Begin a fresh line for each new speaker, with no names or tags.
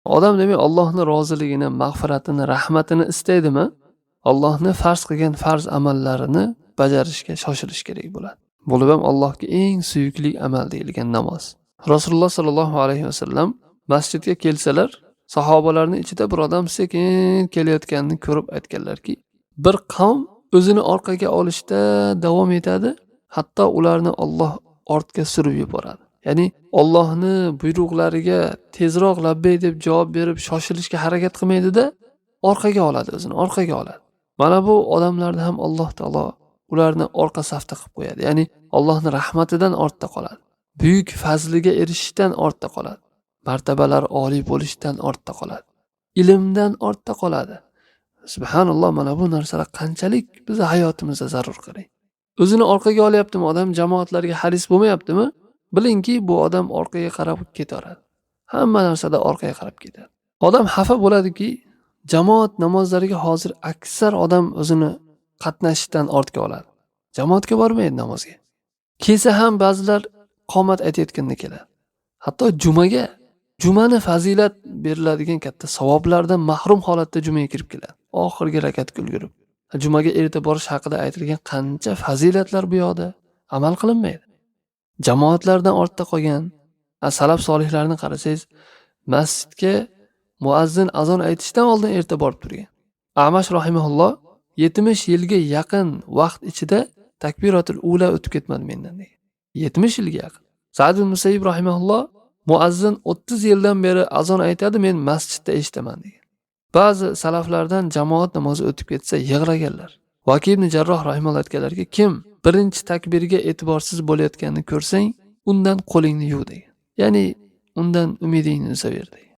Odam demak Allohning roziligini, mag'firatini, rahmatini istaydimi, Allohning farz qilgan farz amallarini bajarishga shoshilish kerak bo'ladi. Bo'lib ham Allohga eng suyukli amal deyilgan namoz. Rasululloh sollallohu alayhi vasallam masjidga kelsalar, sahobalarning ichida bir odam sekin kelayotganini ko'rib aytganlarki, bir qavm o'zini orqaga olishda davom etadi, hatto ularni Alloh ortga surib yuboradi. Ya'ni Allohning buyruqlariga tezroq labbay deb javob berib shoshilishga harakat qilmaydi-da, orqaga oladi, o'zini orqaga oladi. Mana bu odamlarni ham Alloh taolo ularni orqa safda qilib qo'yadi. Ya'ni Allohning rahmatidan ortda qoladi. Buyuk fazliga erishishdan ortda qoladi. Martabalar oliy bo'lishdan ortda qoladi. Ilmdan ortda qoladi. Subhanalloh, mana bu narsalar qanchalik bizning hayotimizda zarur qarang. O'zini orqaga olyaptimi odam, jamoatlarga haris bo'lmayaptimi? Bilingki, bu odam orqaga qarab ketaveradi. Hamma narsada orqaga qarab ketadi. Odam xafa bo'ladiki, jamoat namozlariga hozir aksar odam o'zini qatnashishdan ortga oladi. Jamoatga bormaydi namozga. Kelsa ham ba'zilar qomat aytayotganda keladi. Hatto jumani fazilat beriladigan katta savoblardan mahrum holatda jumaga kirib keladi. Oxirgi rakatga ulgurib. Jumaga erta borish haqida aytilgan qancha fazilatlar bu yoqda amal qilinmaydi. Jamoatlardan ortda qolgan salaf solihlarni qarasangiz, masjidga muazzin azon aytishdan oldin erta borib turgan. Amash rahimahulloh 70 yilga yaqin vaqt ichida takbiratul ula o'tib ketmadi mendan degan. 70 yilga yaqin. Sa'd ibn Musayyib rahimahulloh muazzin 30 yildan beri azon aytadi, men masjidda eshitaman degan. Ba'zi salaflardan jamoat namozi o'tib ketsa yig'laganlar. Vaki ibn Jarroh rahimahulloh aytganlarki, kim birinchi takbirga e'tiborsiz bo'layotganini ko'rsang, undan qo'lingni yuv degan. Ya'ni undan umidingni uzaver degan.